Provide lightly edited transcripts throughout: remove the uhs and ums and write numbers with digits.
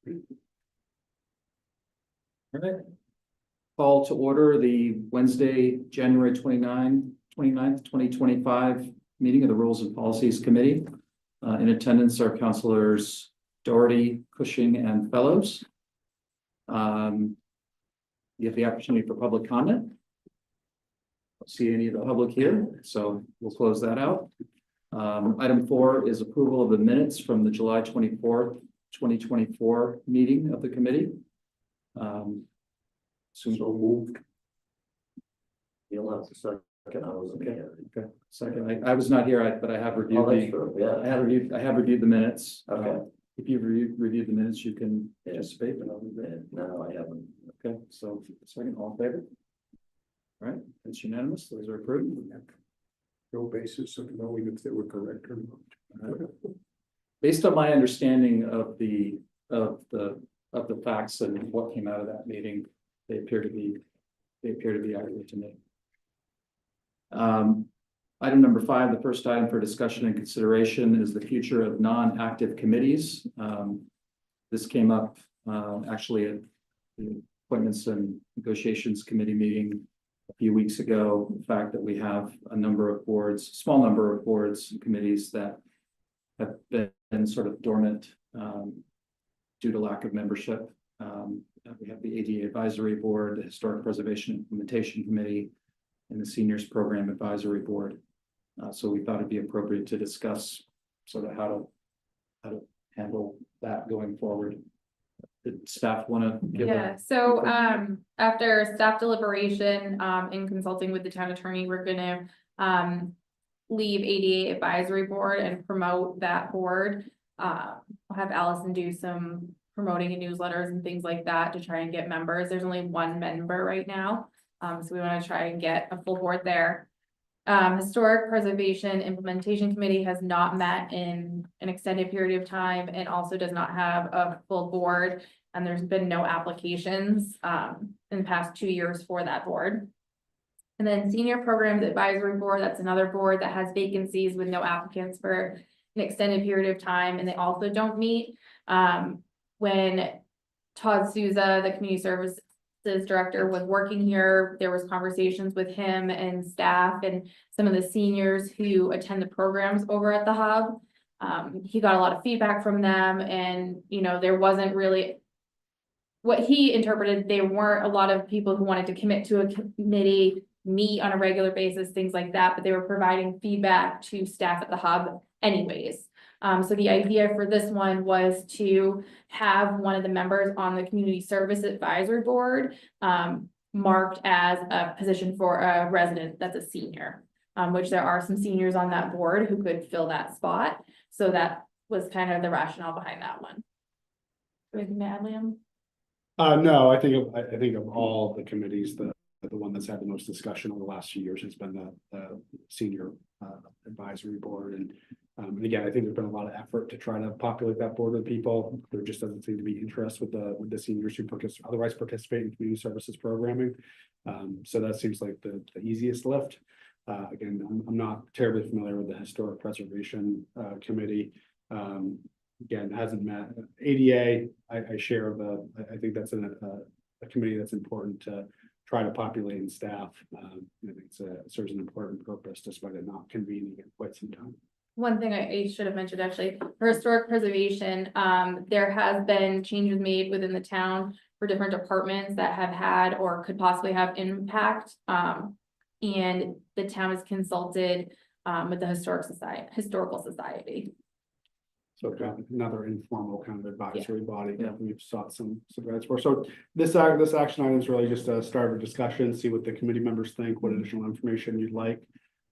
All right. Call to order the Wednesday, January 29th, 2025 meeting of the Rules and Policies Committee. In attendance are Councilors Doherty, Cushing, and Fellows. You have the opportunity for public comment. Don't see any of the public here, so we'll close that out. Item 4 is approval of the minutes from the July 24th, 2024 meeting of the committee. So moved. You'll have to second. I was Okay. Okay. Second, I was not here, but I have reviewed I have reviewed the minutes. Okay. If you've reviewed the minutes, you can participate, but I'll leave it. No, I haven't. Okay, so second, all in favor? All right, it's unanimous. Those are approved. No basis of knowing if they were correct or not. Based on my understanding of the facts and what came out of that meeting, they appear to be accurate to me. Item number 5, the first item for discussion and consideration is the future of non-active committees. This came up actually at the Appointments and Negotiations Committee meeting a few weeks ago. The fact that we have a number of boards, small number of boards and committees that have been sort of dormant due to lack of membership. We have the ADA Advisory Board, the Historic Preservation Implementation Committee, and the Seniors Program Advisory Board. So we thought it'd be appropriate to discuss sort of how to handle that going forward. Did staff want to give? So after staff deliberation in consulting with the town attorney, we're gonna leave ADA Advisory Board and promote that board. I'll have Allison do some promoting in newsletters and things like that to try and get members. There's only one member right now. So we want to try and get a full board there. Historic Preservation Implementation Committee has not met in an extended period of time and also does not have a full board. And there's been no applications in the past 2 years for that board. And then Senior Programs Advisory Board, that's another board that has vacancies with no applicants for an extended period of time, and they also don't meet. When Todd Souza, the Community Services Director, was working here, there was conversations with him and staff and some of the seniors who attend the programs over at the hub. He got a lot of feedback from them, and there wasn't really what he interpreted. There weren't a lot of people who wanted to commit to a committee, meet on a regular basis, things like that, but they were providing feedback to staff at the hub anyways. So the idea for this one was to have one of the members on the Community Service Advisory Board marked as a position for a resident that's a senior, which there are some seniors on that board who could fill that spot. So that was kind of the rationale behind that one. Anything to add, Liam? No, I think of all the committees, the one that's had the most discussion over the last few years has been the Senior Advisory Board. And again, I think there's been a lot of effort to try to populate that board with people. There just doesn't seem to be interest with the seniors who otherwise participate in community services programming. So that seems like the easiest lift. Again, I'm not terribly familiar with the Historic Preservation Committee. Again, hasn't met. ADA, I share I think that's a committee that's important to try to populate and staff. I think it serves an important purpose despite it not convening in quite some time. One thing I should have mentioned, actually, for historic preservation, there has been changes made within the town for different departments that have had or could possibly have impact. And the town is consulted with the Historical Society. So another informal kind of advisory body that we've sought some guidance for. So this action item is really just a start of a discussion, see what the committee members think, what additional information you'd like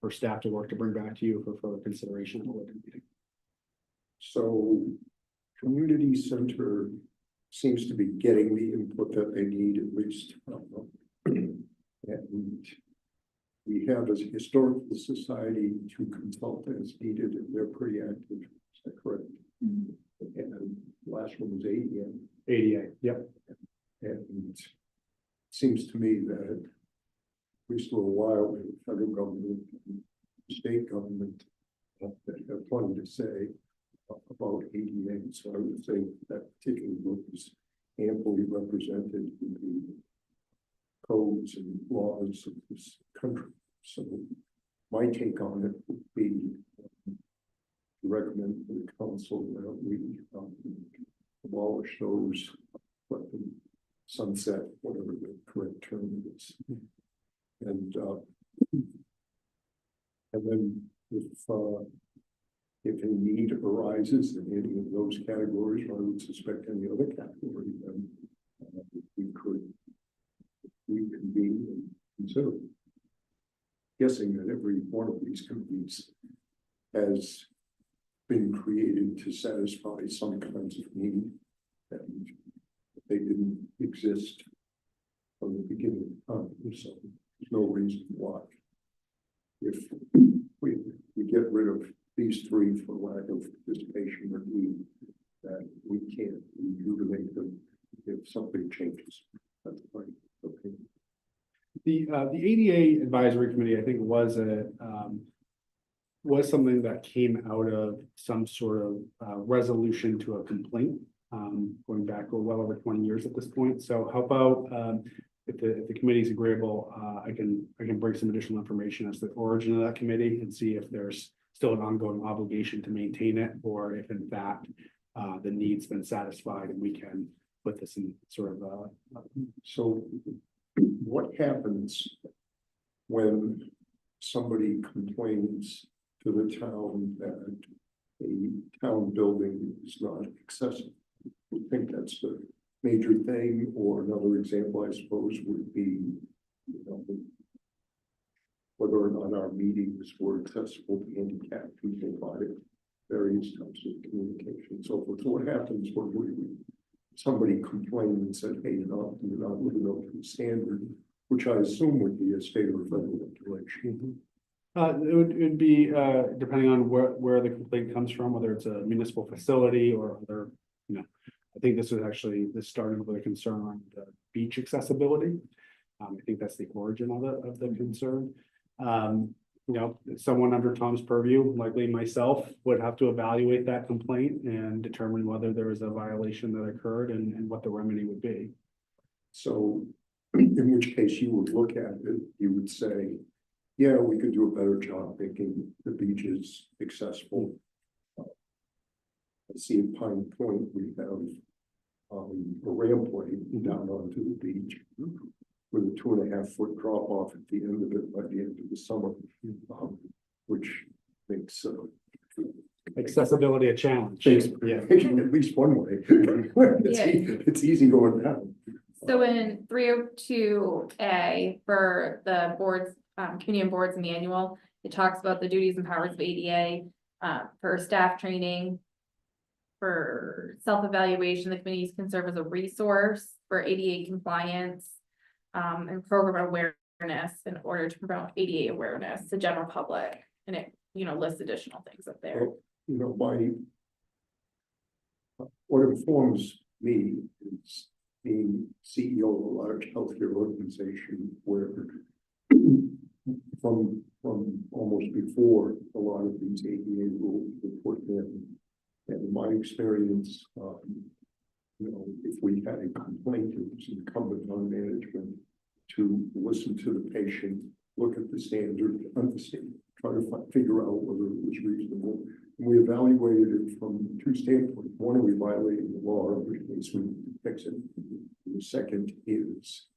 for staff to work to bring back to you for further consideration at the later meeting. So community center seems to be getting the input that they need, at least. And we have a historical society to consult as needed, and they're pretty active. Is that correct? Mm-hmm. And last one was ADA. ADA, yep. And it seems to me that at least for a while, the federal government, and state government that have plenty to say. about ADA, so I would say that particular group is amply represented in the codes and laws of this country. So my take on it would be to recommend to the council that we abolish those, let them sunset, whatever the correct term is. And then if a need arises in any of those categories, or I would suspect any other category, then we could reconvene and consider. Guessing that every one of these committees has been created to satisfy some kinds of need, and they didn't exist from the beginning of time, so there's no reason why. If we get rid of these three for lack of participation or need, that we can't rejuvenate them if something changes. That's fine. Okay. The ADA advisory committee, I think, was something that came out of some sort of resolution to a complaint, going back well over 20 years at this point. So how about if the committee is agreeable, I can bring some additional information as to the origin of that committee and see if there's still an ongoing obligation to maintain it, or if in fact the need's been satisfied and we can put this in sort of So what happens when somebody complains to the town that a town building is not accessible? I think that's the major thing. Or another example, I suppose, would be, you know, whether or not our meetings were accessible to handicapped people by various types of communication and so forth. So what happens when somebody complained and said, hey, you're not living up to the standard, which I assume would be a state or federal regulation? it would be depending on where the complaint comes from, whether it's a municipal facility or other, you know. I think this started with a concern on the beach accessibility. I think that's the origin of the concern. You know, someone under Tom's purview, likely myself, would have to evaluate that complaint and determine whether there was a violation that occurred and what the remedy would be. So in which case you would look at it, you would say, yeah, we could do a better job making the beaches accessible. I see in Pine Point, we have a railway down onto the beach with a 2.5 foot drop off at the end of it by the end of the summer, which makes Accessibility a challenge. yeah, at least one way. It's easy going down. So in 302A for the boards, committee and boards manual, it talks about the duties and powers of ADA, for staff training. For self-evaluation, the committees can serve as a resource for ADA compliance, and program awareness in order to promote ADA awareness to general public. And it, you know, lists additional things up there. Well, you know, what informs me is being CEO of a large healthcare organization where from almost before a lot of these ADA rules were put in, and in my experience, you know, if we had a complaint, it was incumbent on management to listen to the patient, look at the standard, understand, try to figure out whether it was reasonable. And we evaluated it from two standpoints. One, are we violating the law, in which case we fix it. And the second is,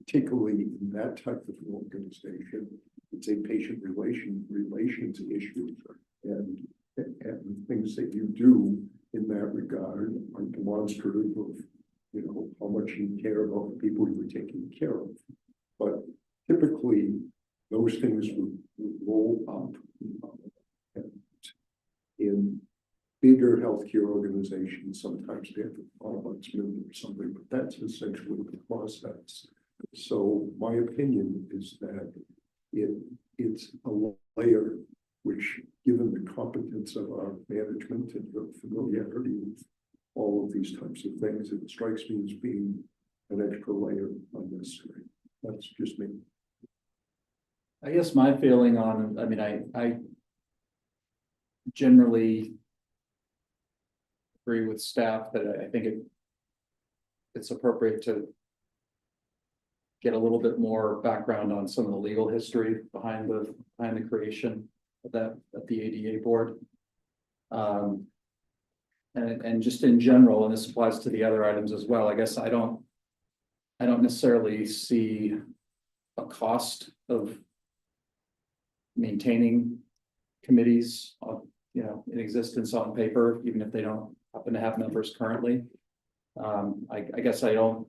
particularly in that type of organization, it's a patient relations issue, and things that you do in that regard are demonstrative of, you know, how much you care about the people you're taking care of. But typically, those things would roll up. And in bigger healthcare organizations, sometimes they have a ombudsman or something, but that's essentially the process. So my opinion is that it's a layer which, given the competence of our management and the familiarity with all of these types of things, it strikes me as being an extra layer unnecessary. That's just me. I guess my feeling on, I mean, I generally agree with staff that I think it's appropriate to get a little bit more background on some of the legal history behind the creation of that, of the ADA board. And just in general, and this applies to the other items as well, I guess I don't necessarily see a cost of maintaining committees in existence on paper, even if they don't happen to have members currently. I guess I don't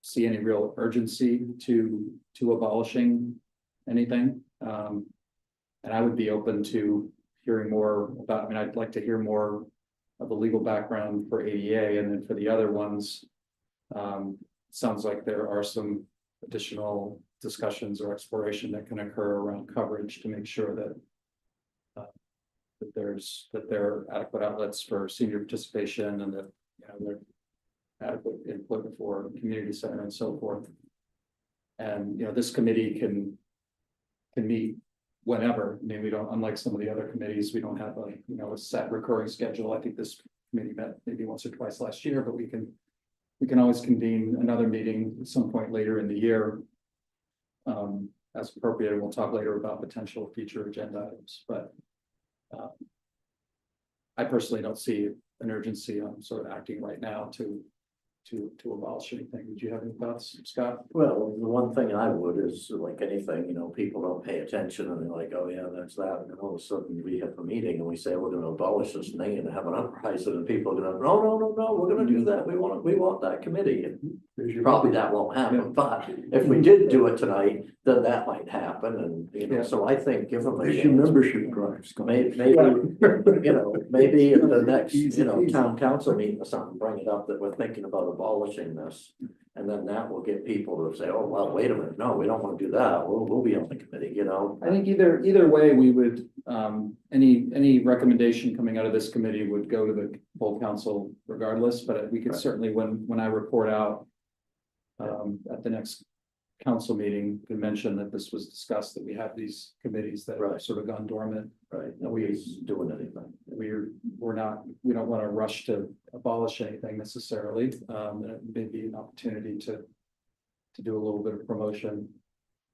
see any real urgency to abolishing anything. And I would be open to hearing more about, I mean, I'd like to hear more of the legal background for ADA, and then for the other ones, sounds like there are some additional discussions or exploration that can occur around coverage to make sure that that there are adequate outlets for senior participation, and that there adequate input for community center and so forth. And this committee can meet whenever. I mean, we don't, unlike some of the other committees, we don't have a set recurring schedule. I think this committee met maybe once or twice last year, but we can always convene another meeting at some point later in the year. As appropriate, and we'll talk later about potential future agenda items, but I personally don't see an urgency on sort of acting right now to abolish anything. Would you have any thoughts, Scott? Well, the one thing I would is like anything, people don't pay attention and they're like, oh yeah, that's that. And then all of a sudden we have a meeting and we say, we're gonna abolish this thing and have an uprising, and people are gonna, no, we're gonna do that. We want that committee. And probably that won't happen, but if we did do it tonight, then that might happen. And, so I think give them a It's your chance. membership drive, Scott. Maybe, maybe at the next, town council meeting or something, bring it up that we're thinking about abolishing this. And then that will get people to say, oh, well, wait a minute, no, we don't want to do that. We'll be on the committee, I think either way, we would, any recommendation coming out of this committee would go to the full council regardless, but we could Right. certainly, when I report out at the next council meeting, to mention that this was discussed, that we have these committees that have Right. sort of gone dormant. Right, We- nobody's doing anything. We don't want to rush to abolish anything necessarily. It may be an opportunity to do a little bit of promotion.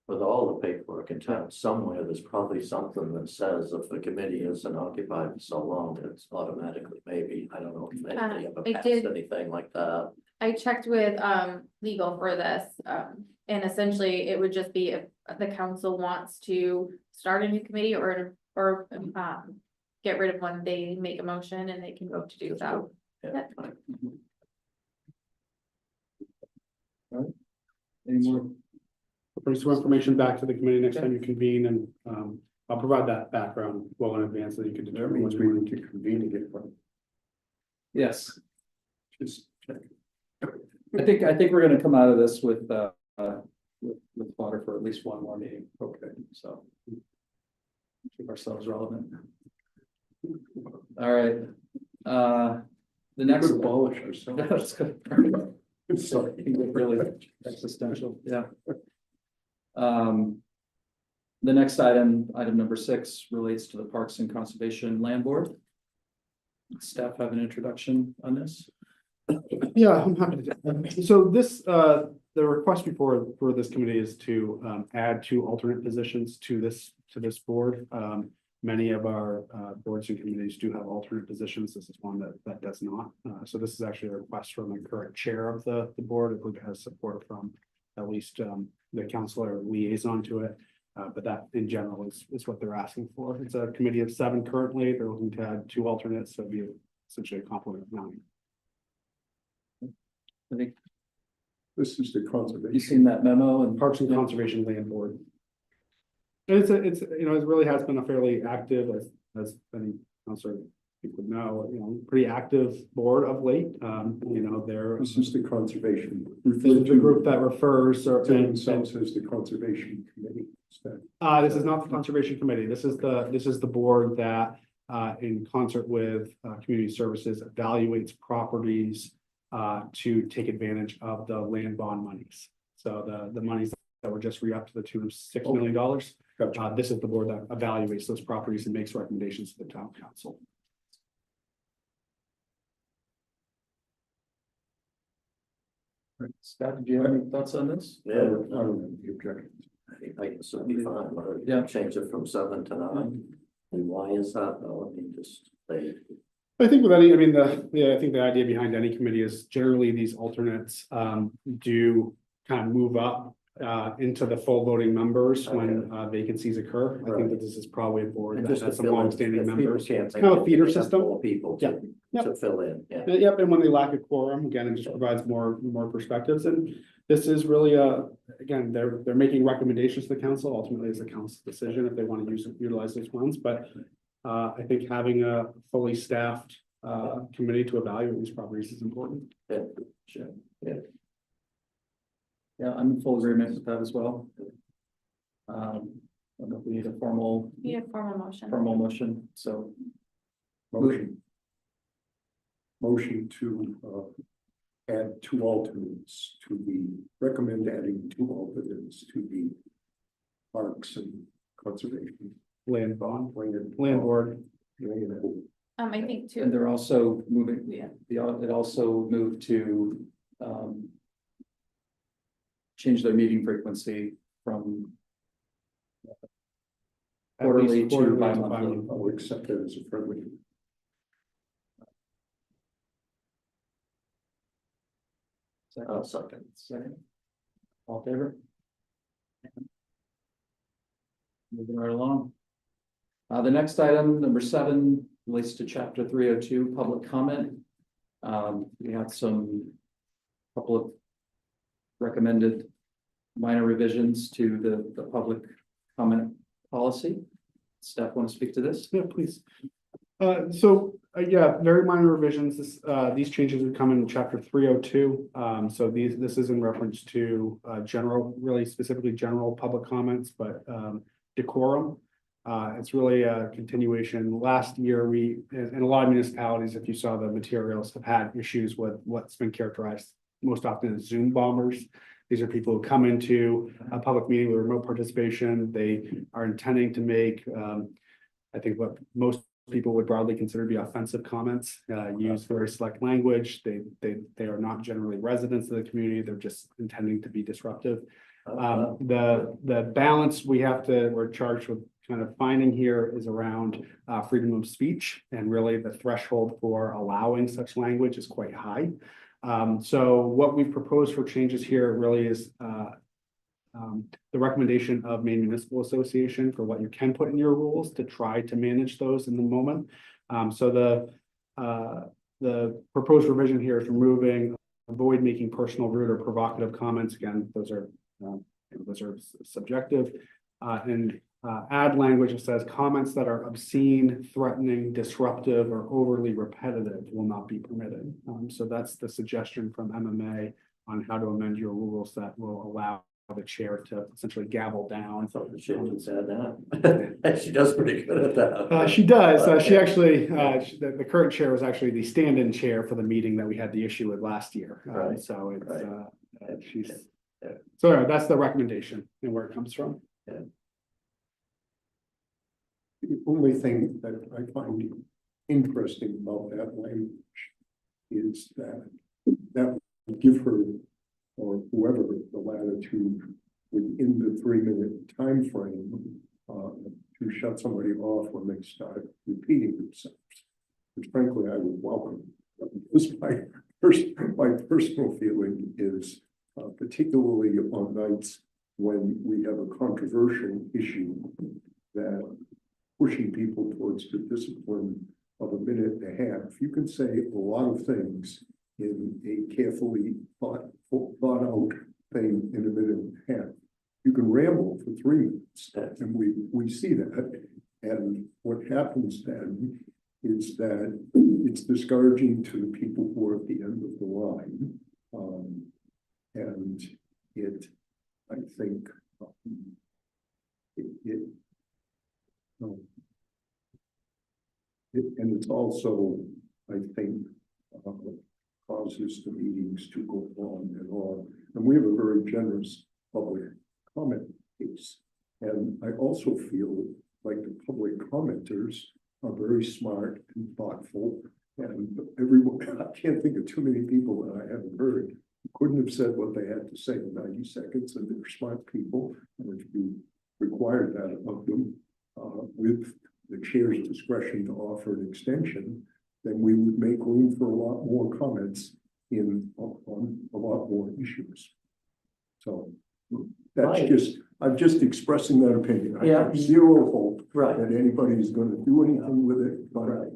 With all the paperwork in town, somewhere, there's probably something that says if the committee isn't occupied for so long, it's automatically maybe, I don't know if anybody ever I passed did- anything like that. I checked with legal for this, and essentially it would just be if the council wants to start a new committee or get rid of one, they make a motion and they can vote to do so. Yeah. Any more? Bring some information back to the committee next time you convene, and I'll provide that background well in advance so you can That determine. means we need to convene again, but Yes, just check. I think we're gonna come out of this with water for at least one more meeting. Okay. So keep ourselves relevant. All right. The next. Could abolish ourselves. That's good. Sorry. Really existential, yeah. The next item number 6, relates to the Parks and Conservation Land Board. Staff have an introduction on this? Yeah, I'm happy to do that. So this, the request for this committee is to add 2 alternate positions to this board. Many of our boards and committees do have alternate positions. This is one that does not. So this is actually a request from the current chair of the board. I believe it has support from at least the counselor liaison to it. But that in general is what they're asking for. It's a committee of 7 currently. They're looking to add 2 alternates, so it'd be essentially a complement of 9. I think This is the you've conservation. seen that memo and Parks and Conservation Land Board. It's it really has been a fairly active, as any counselor would know, pretty active board of late. They're This is the conservation. this is the group that refers or It says the conservation committee. this is not the Conservation Committee. This is the board that in concert with Community Services evaluates properties to take advantage of the land bond monies. So the monies that were just re-upped to the tune of $6 million. Gotcha. This is the board that evaluates those properties and makes recommendations to the town council. Scott, do you have any thoughts on this? I Yeah, don't have the objection. I think this would be fine, but Yeah. change it from 7 to 9. And why is that? No, I mean, just they, I think with any, I mean, I think the idea behind any committee is generally these alternates do kind of move up into the full voting members when vacancies occur. I think Right. that this is probably a board and that just has to some fill in, longstanding if people members. can't It's make kind of a it, feeder they have system. more people Yeah. to, Yep. to fill in, yeah. Yep, and when they lack a quorum, again, it just provides more perspectives, and this is really again, they're making recommendations to the council, ultimately it's the council's decision if they want to utilize those funds, but I think having a fully staffed committee to evaluate these properties is important. Yeah, sure, yeah. Yeah, I'm in full agreement with that as well. I don't know if we need a formal formal motion, so Motion to add 2 alternates to recommend adding 2 alternates to the Parks and Conservation. Land board, I think and too, they're also moving, yeah, it also moved to change their meeting frequency from at quarterly least to quarterly to bi-monthly. bi-monthly. I'll accept that as a friendly. Second. Second. All in favor? Moving right along. The next item, number 7, relates to chapter 302, public comment. We had couple of recommended minor revisions to the public comment policy. Steph, want to speak to this? Yeah, please. Yeah, very minor revisions. These changes would come in chapter 302. So this is in reference to general, really specifically general public comments, but decorum. It's really a continuation. Last year, in a lot of municipalities, if you saw the materials, have had issues with what's been characterized most often as Zoom bombers. These are people who come into a public meeting with remote participation. They are intending to make, I think what most people would broadly consider to be offensive comments, use very select language. They are not generally residents of the community. They're just intending to be disruptive. The balance we're charged with kind of finding here is around freedom of speech, and really the threshold for allowing such language is quite high. So what we've proposed for changes here really is the recommendation of Maine Municipal Association for what you can put in your rules to try to manage those in the moment. So the proposed revision here is removing avoid making personal, rude, or provocative comments. Again, those are subjective, and add language that says comments that are obscene, threatening, disruptive, or overly repetitive will not be permitted. So that's the suggestion from MMA on how to amend your rules that will allow the chair to essentially gavel down. I thought the chair had said that. She does pretty good at that. She does. She Yeah. actually, the current chair was actually the stand-in chair for the meeting that we had the issue with last year. Right. So it's, Right. she's, Yeah. so anyway, that's the recommendation and where it comes from. The only thing that I find interesting about that language is that would give her or whoever the latitude within the 3-minute time frame to shut somebody off when they start repeating themselves, which frankly I would welcome. Because my personal feeling is particularly on nights when we have a controversial issue that pushing people towards the discipline of a minute and a half. You can say a lot of things in a carefully thought out thing in a minute and a half. You can ramble for 3 minutes, and we see that. And what happens then is that it's discouraging to the people who are at the end of the line. And I think, and it's also, I think, causes the meetings to go on. And we have a very generous public comment piece. And I also feel like the public commenters are very smart and thoughtful. And everyone, I can't think of too many people that I haven't heard who couldn't have said what they had to say in 90 seconds, and they're smart people. And if you required that of them, with the chair's discretion to offer an extension, then we would make room for a lot more comments on a lot more issues. So that's Right. I'm just expressing that opinion. I Yeah. have zero hope Right, that anybody is gonna do anything with it, but right,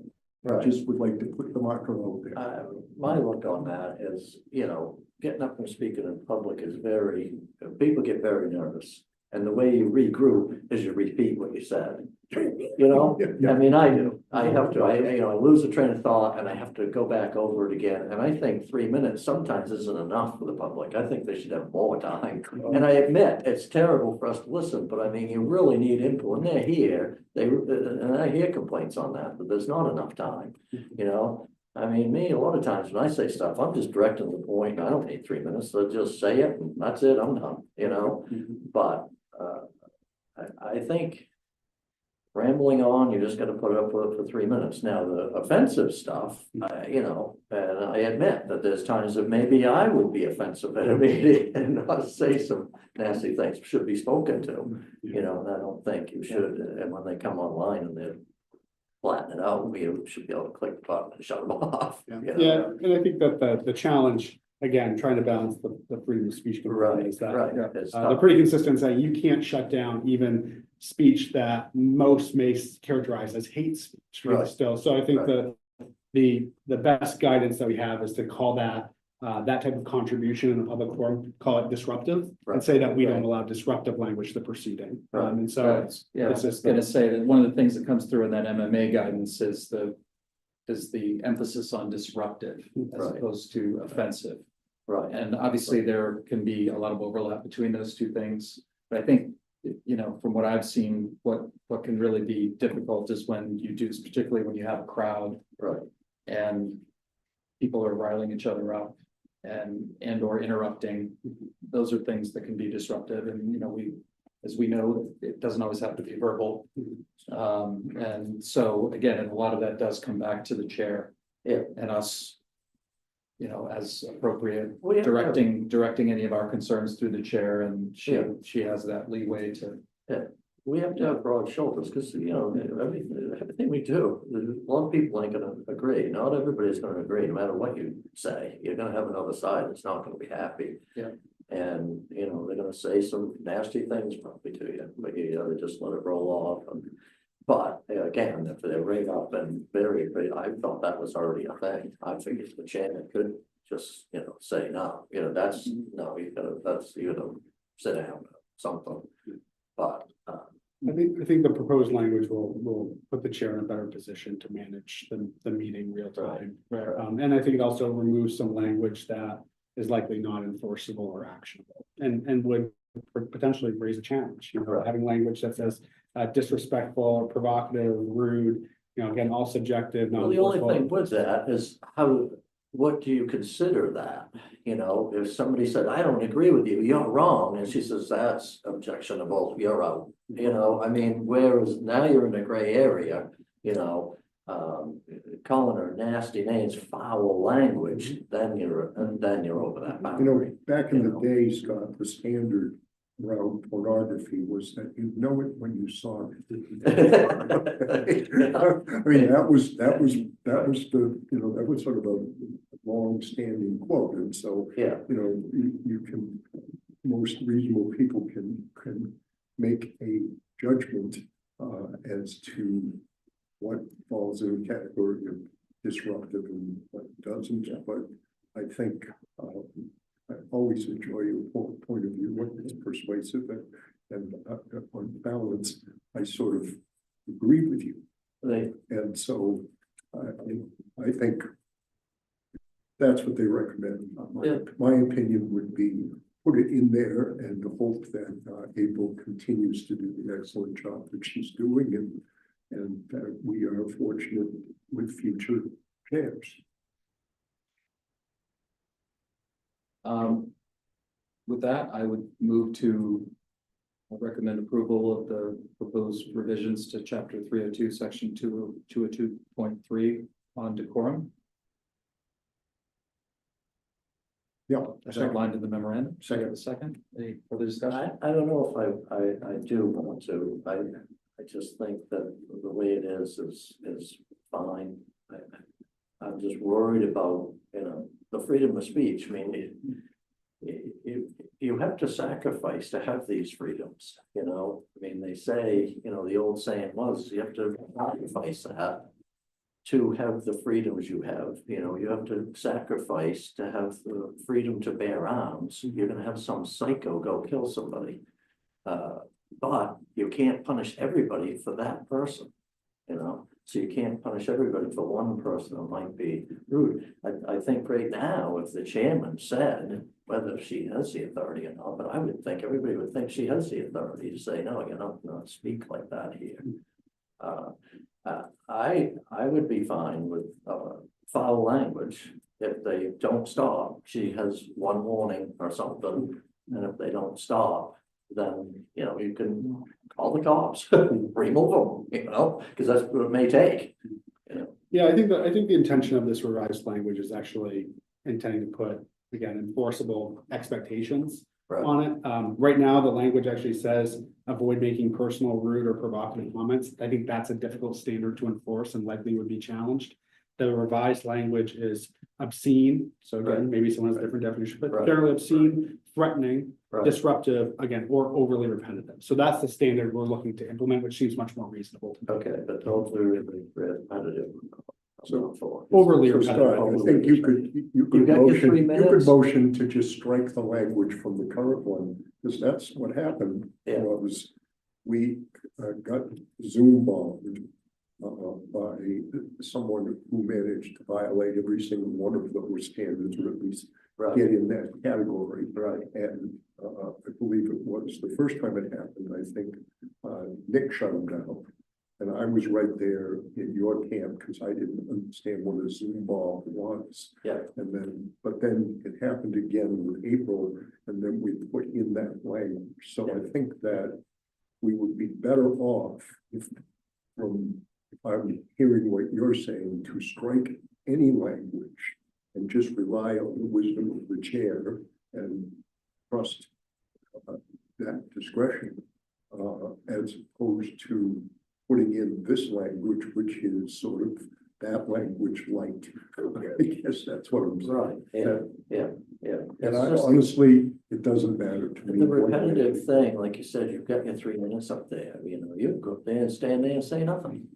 I right. just would like to put the marker out there. My look on that is, you know, getting up and speaking in public is very, people get very nervous. And the way you regroup is you repeat what you said, you know? I mean, I do. I have to, I lose a train of thought and I have to go back over it again. And I think 3 minutes sometimes isn't enough for the public. I think they should have more time. And I admit, it's terrible for us to listen, but I mean, you really need input. And they're here, and I hear complaints on that, but there's not enough time, you know? I mean, me, a lot of times when I say stuff, I'm just directing the point. I don't need 3 minutes. So just say it and that's it. I'm done, you know? But I think rambling on, you just gotta put up with it for 3 minutes. Now, the offensive stuff, you know, and I admit that there's times that maybe I would be offensive at a meeting and not say some nasty things should be spoken to, you know, and I don't think you should. And when they come online and they're flattening it out, we should be able to click the button and shut them off. Yeah, you know? yeah, and I think that the challenge, again, trying to balance the freedom of speech component Right, is that. right. yeah, It's They're tough. pretty consistent saying you can't shut down even speech that most may characterize as hate speech. Right. Still, so I think Right. the best guidance that we have is to call that that type of contribution in a public forum, call it disruptive, Right. and say that we don't Right. allow disruptive language to the proceeding. Right. And so Right. Yeah, I it's was just gonna say that one of the things that comes through in that MMA guidance is the emphasis on disruptive as Right. opposed to offensive. Right, And obviously, there can be a lot of overlap between those two things. But I think, you know, from what I've seen, what can really be difficult is when you do, particularly when you have a crowd right, and people are riling each other up and or interrupting. Those are things that can be disruptive. And, you know, as we know, it doesn't always have to be verbal. And so again, a lot of that does come back to the chair. Yeah. And us, you know, as appropriate, Well, yeah, directing any of our concerns through the chair, and Yeah. she has that leeway to. we have to have broad shoulders, because, you know, everything we do, a lot of people ain't gonna agree, not everybody's gonna agree, no matter what you say, you're gonna have another side that's not gonna be happy. Yeah. And, you know, they're gonna say some nasty things probably to you, but you gotta just let it roll off. But again, if they're right up and very, I thought that was already a thing. I figured the chairman could just, you know, say no, you know, that's, no, you gotta sit down, or something. But, I think the proposed language will put the chair in a better position to manage the meeting real time. And I think it also removes some language that is likely not enforceable or actionable and would potentially raise a challenge, you know, Right. having language that says disrespectful or provocative, rude, you know, again, all subjective, not well, the only thing enforceable. with that is what do you consider that? You know, if somebody said, I don't agree with you, you're wrong, and she says, that's objectionable, you're out. You know, I mean, whereas now you're in a gray area, you know, calling her nasty names, foul language, then you're over that You boundary. know, back in You the know. day, Scott, the standard around pornography was that you know it when you saw it. I mean, that was the, you know, that was sort of a long-standing quote, and so, Yeah, you know, you can, most reasonable people can make a judgment as to what falls in the category of disruptive and what doesn't, but I think I always enjoy your point of view, what is persuasive, and on balance, I sort of agree with you. And so I think that's what they recommend. Yeah. My opinion would be put it in there and hope that April continues to do the excellent job that she's doing, and that we are fortunate with future chairs. With that, I would move to I recommend approval of the proposed revisions to chapter 302, section 202.3 on decorum, Yeah. as outlined in the memorandum. Second. Second, any further discussion? I don't know if I do want to, I just think that the way it is fine. I'm just worried about, the freedom of speech, I mean, you have to sacrifice to have these freedoms, I mean, they say, the old saying was, you have to sacrifice that to have the freedoms you have, you have to sacrifice to have the freedom to bear arms. You're gonna have some psycho go kill somebody. But you can't punish everybody for that person, so you can't punish everybody for one person that might be rude. I think right now, if the chairman said, whether she has the authority or not, but I would think everybody would think she has the authority to say, no, not speak like that here. I would be fine with foul language if they don't stop. She has one warning or something, and if they don't stop, then you can call the cops, remove them, because that's what it may take. Yeah, I think the intention of this revised language is actually intending to put, again, enforceable expectations Right. on it. Right now, the language actually says avoid making personal, rude, or provocative comments. I think that's a difficult standard to enforce and likely would be challenged. The revised language is obscene, so again, Right. maybe someone has a different definition, but Right. generally obscene, threatening, Right. disruptive, again, or overly repetitive. So that's the standard we're looking to implement, which seems much more reasonable. Okay, but totally repetitive. So- Overly So repetitive. Scott, I think you could You got your 3 minutes? motion to just strike the language from the current one, because that's what happened. Yeah. Was we got Zoom bombed by someone who managed to violate every single one of those standards, or at least Right, get in that category. right, And I believe it was the first time it happened, I think Nick shut him down. And I was right there in your camp because I didn't understand what a Zoom bomb was. yeah, But then it happened again with April, and then we put in that language. So I think that we would be better off if I'm hearing what you're saying, to strike any language and just rely on the wisdom of the chair and trust that discretion, as opposed to putting in this language, which is sort of that language light. I guess that's what I'm saying. right, yeah. And It's I just honestly, it doesn't matter to me. the repetitive thing, like you said, you've got your 3 minutes up there, you go up there and stand there and say nothing.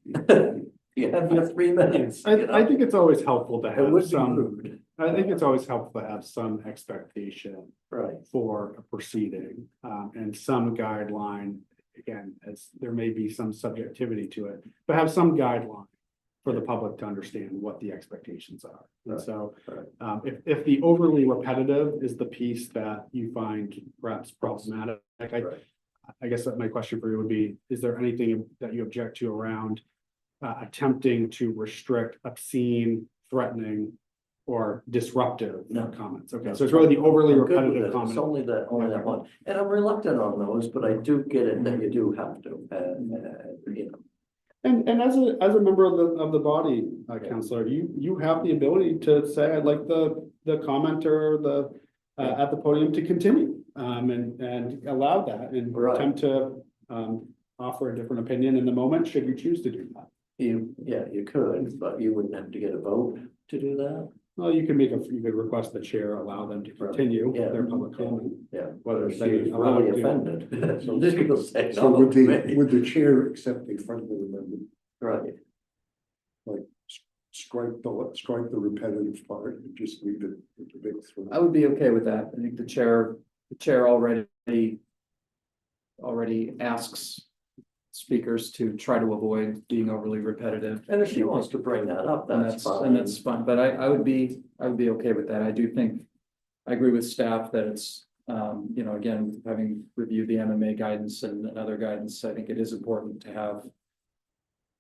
You have your 3 minutes. I think it's always helpful to It have would be some, rude, I think it's always helpful to have some expectation right, for a proceeding, and some guideline. Again, as there may be some subjectivity to it, but have some guideline for the public to understand what the expectations are. And Right, so, right. if the overly repetitive is the piece that you find perhaps problematic, Right. I guess that my question for you would be, is there anything that you object to around attempting to restrict obscene, threatening, or disruptive No. comments? Okay, so it's really the overly I'm good with repetitive it. It's comment. only that one, and I'm reluctant on those, but I do get it that you do have to, And as a member of the body, counselor, you have the ability to say, I'd like the commenter, at the podium to continue. And allow that and Right. attempt to offer a different opinion in the moment, should you choose to do that. you could, but you wouldn't have to get a vote to do that. Well, you could request the chair allow them to Right. continue Yeah. their public comment. Yeah, Whether she they was allow really to- offended. So this people say, So no, would to me. would the chair accept a friendly amendment, Right, strike the repetitive part and just leave it with the big three? I would be okay with that. I think the chair already asks speakers to try to avoid being overly repetitive. and if she wants to bring that up, And that's and fine. that's fine, but I would be okay with that. I do think, I agree with staff that it's, again, having reviewed the MMA guidance and other guidance, I think it is important to have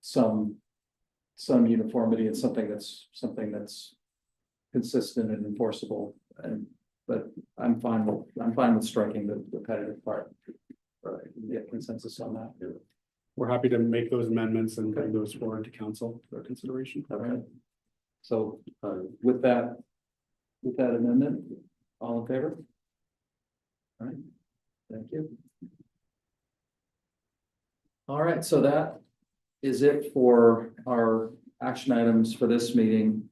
some uniformity and something that's consistent and enforceable. But I'm fine with striking the repetitive part. Right. get consensus on that. We're happy to make those amendments and bring those forward to council for consideration. Okay. So, with that amendment, all in favor? All right, thank you. All right, so that is it for our action items for this meeting.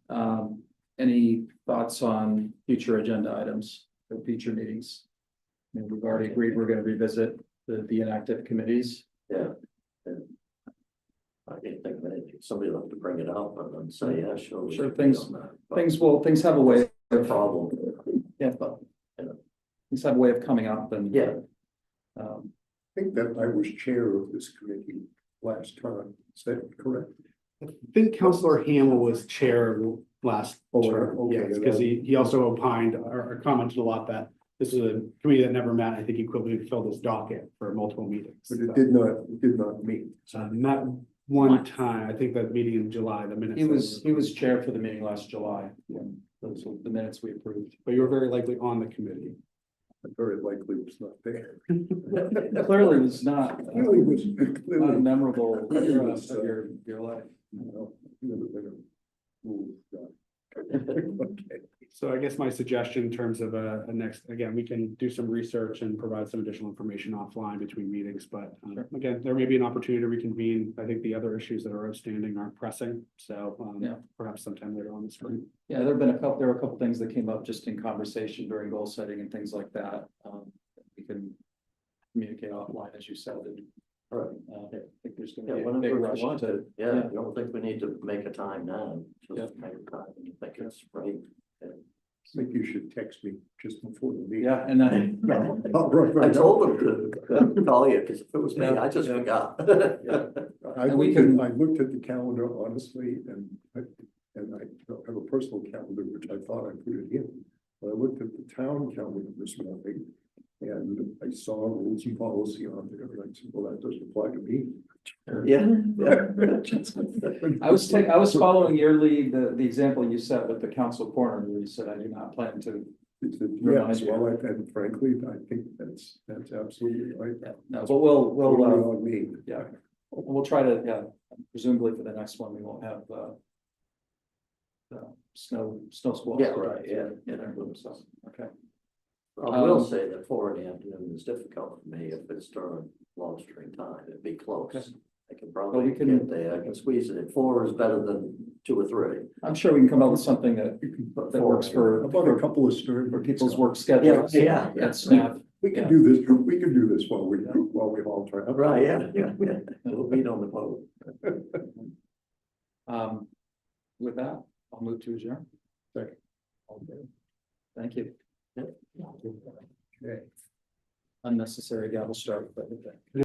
Any thoughts on future agenda items for future meetings? I mean, we've already agreed we're going to revisit the inactive committees. Yeah. And I didn't think maybe somebody will have to bring it up and then say, yeah, sure. we Sure, can be things- on that. But Things have a way the of, problem, yeah, but things have a way of coming up and. yeah, Um, I think that I was chair of this committee last time, is that correct? I think Councilor Hamel was chair last Oh, term, okay, yes, because he also opined or commented a lot that this is a committee that never met. I think he quickly filled his docket for multiple meetings. But it did not meet. Met one time, I think that meeting in July, the minutes. he was chair for the meeting last July, when those were the minutes we approved. But you were very likely on the committee. Very likely was not there. Clearly was not, Clearly was, not a clearly. memorable era was, of your life. No, never been a rule guy. Okay. So I guess my suggestion in terms of a next, again, we can do some research and provide some additional information offline between meetings, but Sure. again, there may be an opportunity to reconvene. I think the other issues that are outstanding aren't pressing, so Yeah. perhaps sometime later on this spring. Yeah, there were a couple things that came up just in conversation during goal setting and things like that. We can communicate offline, as you said, and right. I think there's Yeah, gonna be a whenever big we rush want to. to, yeah, I don't think we need to make a time now, Yeah. just make a time, when you think it's right. I think you should text me just before the meeting. Yeah, and then, I'll write I right told them to call you, because if it was me, Yeah, I just yeah. forgot. I And we looked at, can- I looked at the calendar honestly, and I don't have a personal calendar, which I thought I put it in. But I looked at the town calendar this morning, and I saw rules and policy on there, and I said, well, that doesn't apply to me. Yeah, I was following your lead, the example you set with the council corner, where you said, I do not plan to. It's a- Remind Yes, you. well, and frankly, I think that's absolutely right. No, but we'll, Totally on me. yeah, we'll try to, yeah, presumably for the next one, we won't have, snow squalls. Yeah, right, yeah, yeah. So, okay. I will say that 4 in the afternoon is difficult for me if it's during long string time, it'd be Okay. close. I can Well, probably we can- get there, I can squeeze it in. 4 is better than 2 or 3. I'm sure we can come up with something that But that 4 works for, About a couple of stern. for people's work schedules. Yeah, yeah. And staff. We can Yeah. do this, we can do this while we all try. Right, yeah, yeah, yeah. We'll meet on the boat. With that, I'll move to adjourn. Second. Okay. Thank you. Yep. Okay. Unnecessary gavel start, but.